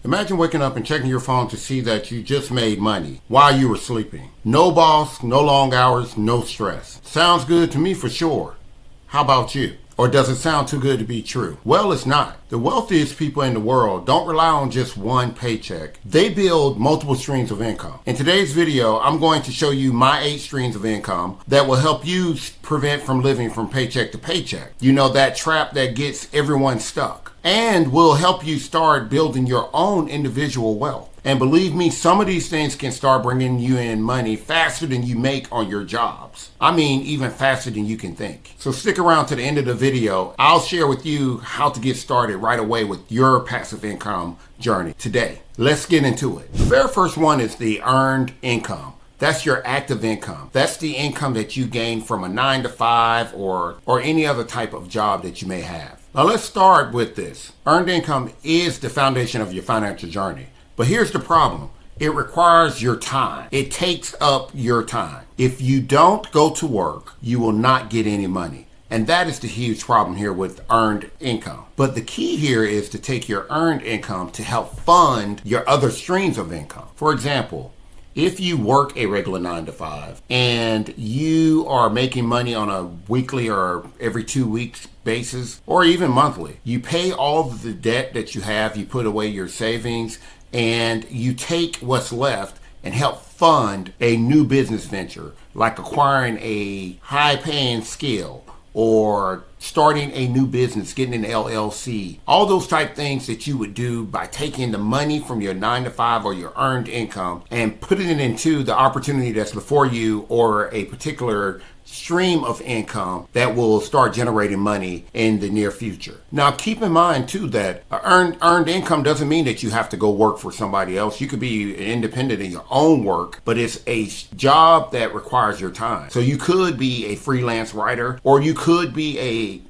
Imagine waking up and checking your phone to see that you just made money while you were sleeping. No boss, no long hours, no stress. Sounds good to me for sure. How about you? Or does it sound too good to be true? Well, it's not. The wealthiest people in the world don't rely on just one paycheck. They build multiple streams of income. In today's video, I'm going to show you my 8 streams of income that will help you prevent from living from paycheck to paycheck. You know, that trap that gets everyone stuck. And will help you start building your own individual wealth. And believe me, some of these things can start bringing you in money faster than you make on your jobs. I mean, even faster than you can think. So stick around to the end of the video. I'll share with you how to get started right away with your passive income journey today. Let's get into it. The very first one is the earned income. That's your active income. That's the income that you gain from a 9-to-5 or any other type of job that you may have. Now let's start with this. Earned income is the foundation of your financial journey. But here's the problem. It requires your time. It takes up your time. If you don't go to work, you will not get any money. And that is the huge problem here with earned income. But the key here is to take your earned income to help fund your other streams of income. For example, if you work a regular 9-to-5 and you are making money on a weekly or every 2 weeks basis, or even monthly, you pay all of the debt that you have, you put away your savings, and you take what's left and help fund a new business venture, like acquiring a high-paying skill or starting a new business, getting an LLC, all those type things that you would do by taking the money from your 9-to-5 or your earned income and putting it into the opportunity that's before you or a particular stream of income that will start generating money in the near future. Now keep in mind too that earned income doesn't mean that you have to go work for somebody else. You could be independent in your own work, but it's a job that requires your time. So you could be a freelance writer, or you could be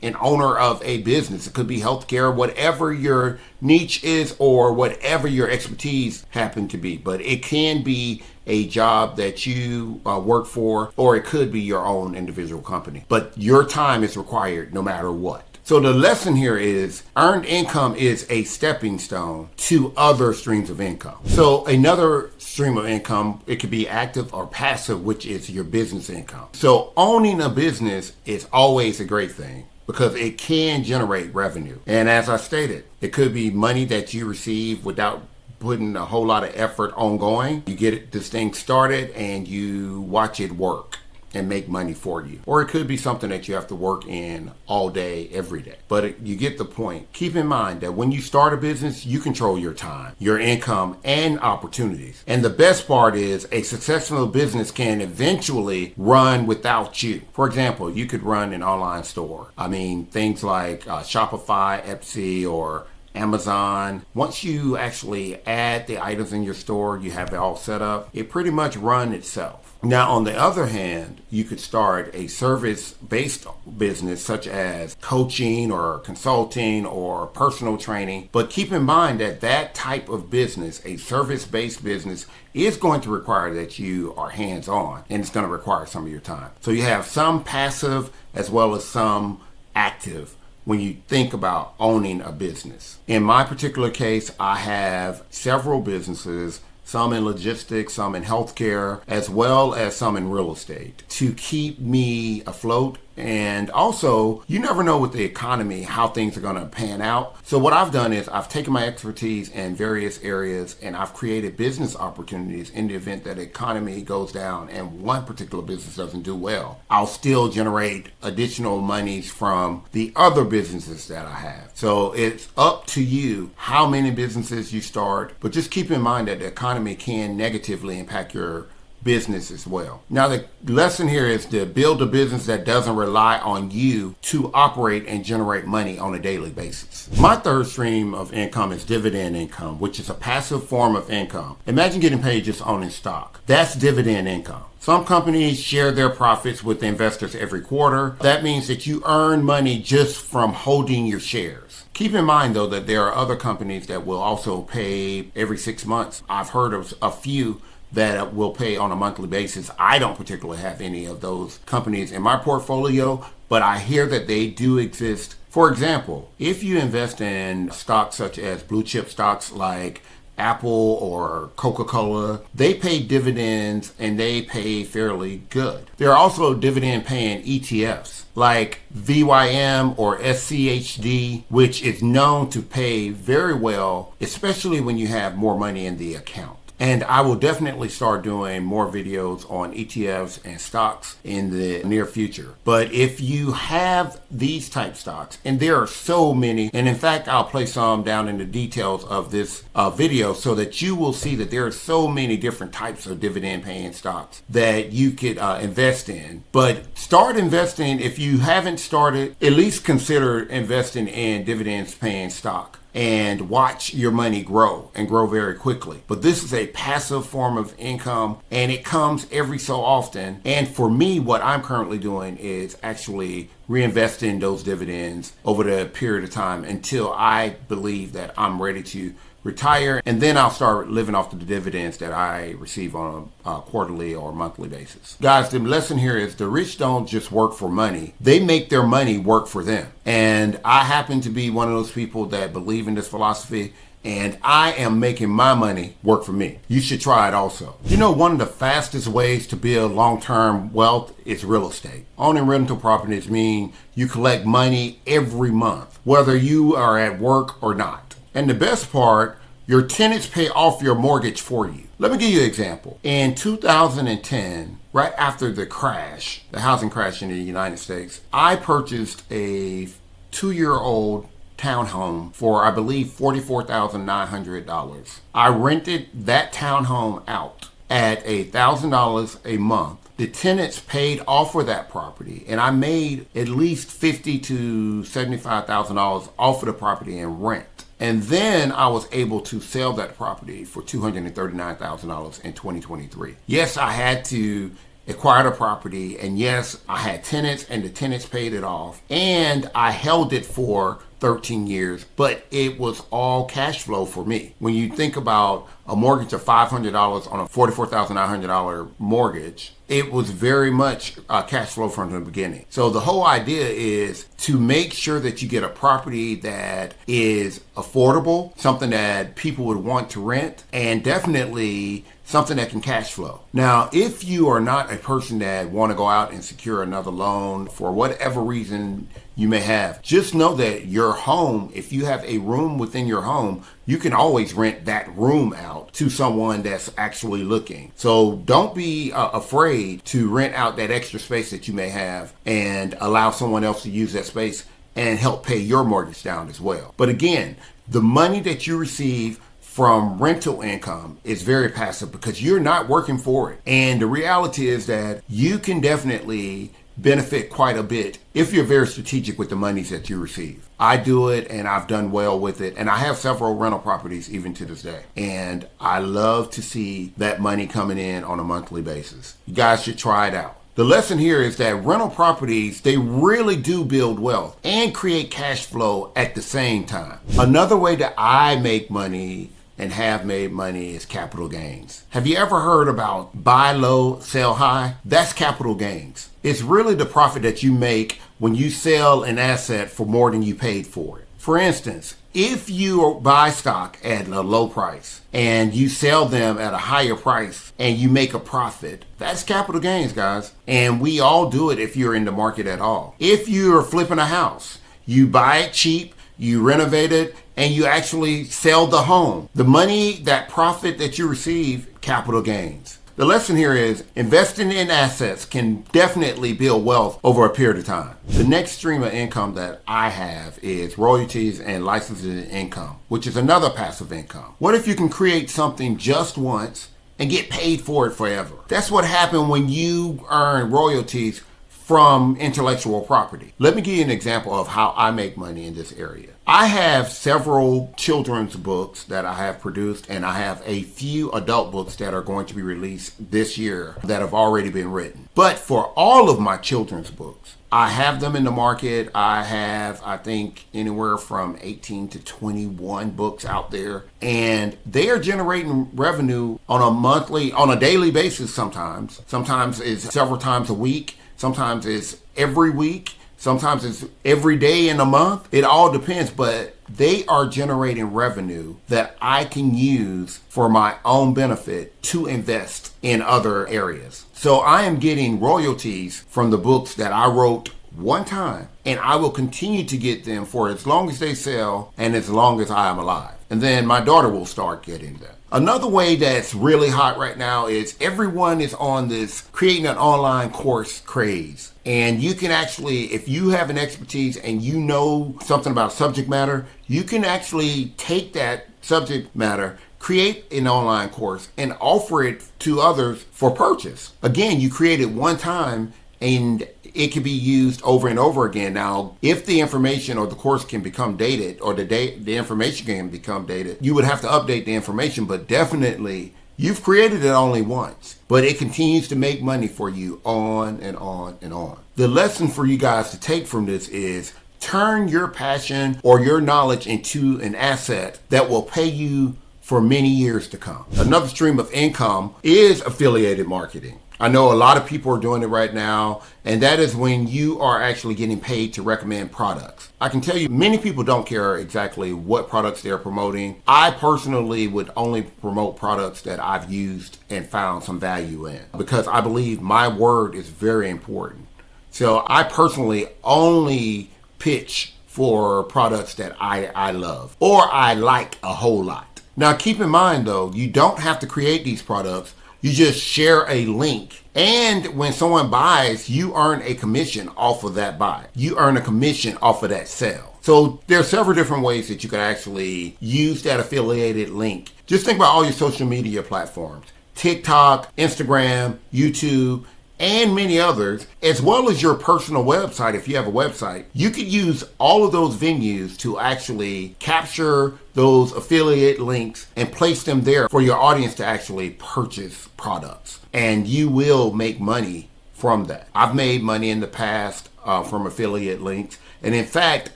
an owner of a business. It could be healthcare, whatever your niche is or whatever your expertise happen to be. But it can be a job that you work for, or it could be your own individual company. But your time is required no matter what. So the lesson here is earned income is a stepping stone to other streams of income. So another stream of income, it could be active or passive, which is your business income. So owning a business is always a great thing, because it can generate revenue. And as I stated, it could be money that you receive without putting a whole lot of effort ongoing. You get this thing started and you watch it work and make money for you. Or it could be something that you have to work in all day, every day. But you get the point. Keep in mind that when you start a business, you control your time, your income, and opportunities. And the best part is a successful business can eventually run without you. For example, you could run an online store. I mean, things like Shopify, Etsy, or Amazon. Once you actually add the items in your store, you have it all set up, it pretty much runs itself. Now, on the other hand, you could start a service-based business such as coaching or consulting or personal training. But keep in mind that that type of business, a service-based business, is going to require that you are hands-on, and it's going to require some of your time. So you have some passive as well as some active when you think about owning a business. In my particular case, I have several businesses, some in logistics, some in healthcare, as well as some in real estate, to keep me afloat. And also, you never know with the economy how things are going to pan out. So what I've done is I've taken my expertise in various areas and I've created business opportunities in the event that the economy goes down and one particular business doesn't do well. I'll still generate additional monies from the other businesses that I have. So it's up to you how many businesses you start, but just keep in mind that the economy can negatively impact your business as well. Now, the lesson here is to build a business that doesn't rely on you to operate and generate money on a daily basis. My third stream of income is dividend income, which is a passive form of income. Imagine getting paid just owning stock. That's dividend income. Some companies share their profits with the investors every quarter. That means that you earn money just from holding your shares. Keep in mind, though, that there are other companies that will also pay every 6 months. I've heard of a few that will pay on a monthly basis. I don't particularly have any of those companies in my portfolio, but I hear that they do exist. For example, if you invest in stocks such as blue chip stocks like Apple or Coca-Cola, they pay dividends and they pay fairly good. There are also dividend paying ETFs like VYM or SCHD, which is known to pay very well, especially when you have more money in the account. And I will definitely start doing more videos on ETFs and stocks in the near future. But if you have these type stocks, and there are so many, and in fact, I'll place some down in the details of this video so that you will see that there are so many different types of dividend paying stocks that you could invest in. But start investing. If you haven't started, at least consider investing in dividends paying stock and watch your money grow and grow very quickly. But this is a passive form of income and it comes every so often. And for me, what I'm currently doing is actually reinvesting those dividends over the period of time until I believe that I'm ready to retire, and then I'll start living off the dividends that I receive on a quarterly or monthly basis. Guys, the lesson here is the rich don't just work for money. They make their money work for them. And I happen to be one of those people that believe in this philosophy, and I am making my money work for me. You should try it also. You know, one of the fastest ways to build long-term wealth is real estate. Owning rental properties mean you collect money every month, whether you are at work or not. And the best part, your tenants pay off your mortgage for you. Let me give you an example. In 2010, right after the crash, the housing crash in the United States, I purchased a 2-year-old townhome for, I believe, $44,900. I rented that townhome out at $1,000 a month. The tenants paid off for that property, and I made at least $50,000 to $75,000 off of the property in rent. And then I was able to sell that property for $239,000 in 2023. Yes, I had to acquire the property, and yes, I had tenants, and the tenants paid it off, and I held it for 13 years, but it was all cash flow for me. When you think about a mortgage of $500 on a $44,900 mortgage, it was very much cash flow from the beginning. So the whole idea is to make sure that you get a property that is affordable, something that people would want to rent, and definitely something that can cash flow. Now, if you are not a person that want to go out and secure another loan for whatever reason you may have, just know that your home, if you have a room within your home, you can always rent that room out to someone that's actually looking. So don't be afraid to rent out that extra space that you may have and allow someone else to use that space and help pay your mortgage down as well. But again, the money that you receive from rental income is very passive because you're not working for it. And the reality is that you can definitely benefit quite a bit if you're very strategic with the monies that you receive. I do it and I've done well with it, and I have several rental properties even to this day, and I love to see that money coming in on a monthly basis. You guys should try it out. The lesson here is that rental properties, they really do build wealth and create cash flow at the same time. Another way that I make money and have made money is capital gains. Have you ever heard about buy low, sell high? That's capital gains. It's really the profit that you make when you sell an asset for more than you paid for it. For instance, if you buy stock at a low price and you sell them at a higher price and you make a profit, that's capital gains, guys. And we all do it if you're in the market at all. If you're flipping a house, you buy it cheap, you renovate it, and you actually sell the home. The money, that profit that you receive, capital gains. The lesson here is investing in assets can definitely build wealth over a period of time. The next stream of income that I have is royalties and licensing income, which is another passive income. What if you can create something just once and get paid for it forever? That's what happened when you earn royalties from intellectual property. Let me give you an example of how I make money in this area. I have several children's books that I have produced, and I have a few adult books that are going to be released this year that have already been written. But for all of my children's books, I have them in the market. I have, I think, anywhere from 18 to 21 books out there, and they are generating revenue on a daily basis sometimes. Sometimes it's several times a week. Sometimes it's every week. Sometimes it's every day in a month. It all depends, but they are generating revenue that I can use for my own benefit to invest in other areas. So I am getting royalties from the books that I wrote one time, and I will continue to get them for as long as they sell and as long as I am alive. And then my daughter will start getting them. Another way that's really hot right now is everyone is on this creating an online course craze. And you can actually, if you have an expertise and you know something about subject matter, you can actually take that subject matter, create an online course, and offer it to others for purchase. Again, you create it one time and it can be used over and over again. Now, if the information or the course can become dated, or the information can become dated, you would have to update the information, but definitely you've created it only once, but it continues to make money for you on and on and on. The lesson for you guys to take from this is turn your passion or your knowledge into an asset that will pay you for many years to come. Another stream of income is affiliated marketing. I know a lot of people are doing it right now, and that is when you are actually getting paid to recommend products. I can tell you many people don't care exactly what products they're promoting. I personally would only promote products that I've used and found some value in, because I believe my word is very important. So I personally only pitch for products that I love or I like a whole lot. Now keep in mind though, you don't have to create these products. You just share a link, and when someone buys, you earn a commission off of that buy. You earn a commission off of that sale. So there are several different ways that you can actually use that affiliated link. Just think about all your social media platforms: TikTok, Instagram, YouTube, and many others, as well as your personal website. If you have a website, you could use all of those venues to actually capture those affiliate links and place them there for your audience to actually purchase products. And you will make money from that. I've made money in the past from affiliate links. And in fact,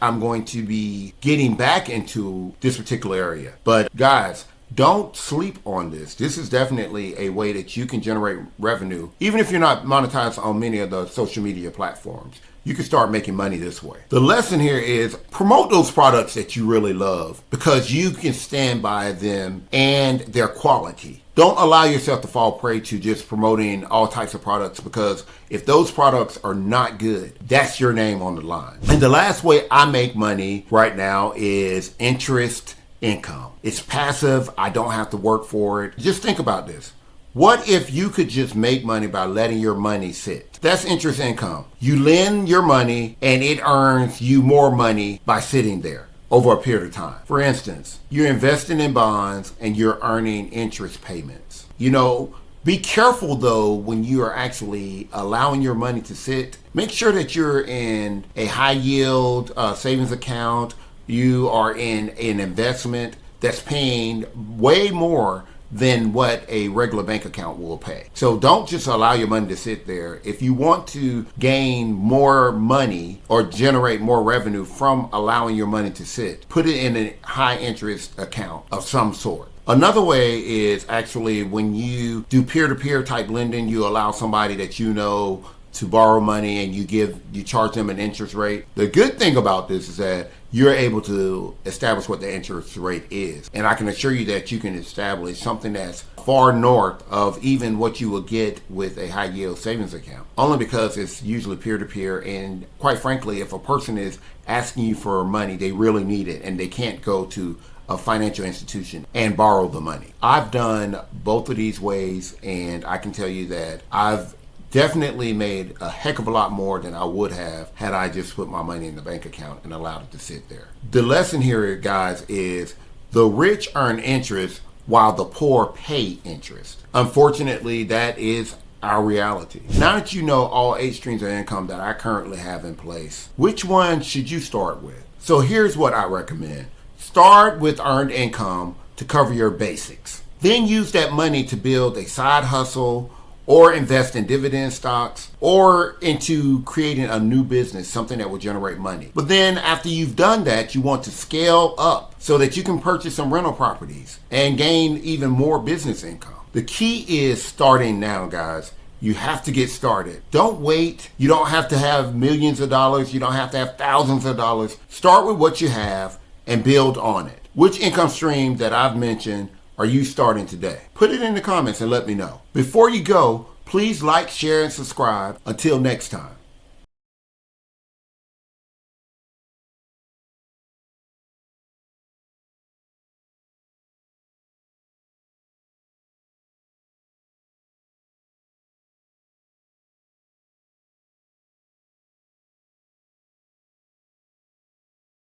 I'm going to be getting back into this particular area. But guys, don't sleep on this. This is definitely a way that you can generate revenue. Even if you're not monetized on many of the social media platforms, you can start making money this way. The lesson here is promote those products that you really love, because you can stand by them and their quality. Don't allow yourself to fall prey to just promoting all types of products, because if those products are not good, that's your name on the line. And the last way I make money right now is interest income. It's passive. I don't have to work for it. Just think about this. What if you could just make money by letting your money sit? That's interest income. You lend your money and it earns you more money by sitting there over a period of time. For instance, you're investing in bonds and you're earning interest payments. Be careful though when you are actually allowing your money to sit. Make sure that you're in a high yield savings account. You are in an investment that's paying way more than what a regular bank account will pay. So don't just allow your money to sit there. If you want to gain more money or generate more revenue from allowing your money to sit, put it in a high interest account of some sort. Another way is actually when you do peer-to-peer type lending, you allow somebody that you know to borrow money and you charge them an interest rate. The good thing about this is that you're able to establish what the interest rate is. And I can assure you that you can establish something that's far north of even what you will get with a high yield savings account, only because it's usually peer-to-peer. And quite frankly, if a person is asking you for money, they really need it and they can't go to a financial institution and borrow the money. I've done both of these ways, and I can tell you that I've definitely made a heck of a lot more than I would have had I just put my money in the bank account and allowed it to sit there. The lesson here, guys, is the rich earn interest while the poor pay interest. Unfortunately, that is our reality. Now that you know all 8 streams of income that I currently have in place, which one should you start with? So here's what I recommend. Start with earned income to cover your basics. Then use that money to build a side hustle or invest in dividend stocks or into creating a new business, something that will generate money. But then after you've done that, you want to scale up so that you can purchase some rental properties and gain even more business income. The key is starting now, guys. You have to get started. Don't wait. You don't have to have millions of dollars. You don't have to have thousands of dollars. Start with what you have and build on it. Which income stream that I've mentioned are you starting today? Put it in the comments and let me know. Before you go, please like, share, and subscribe. Until next time.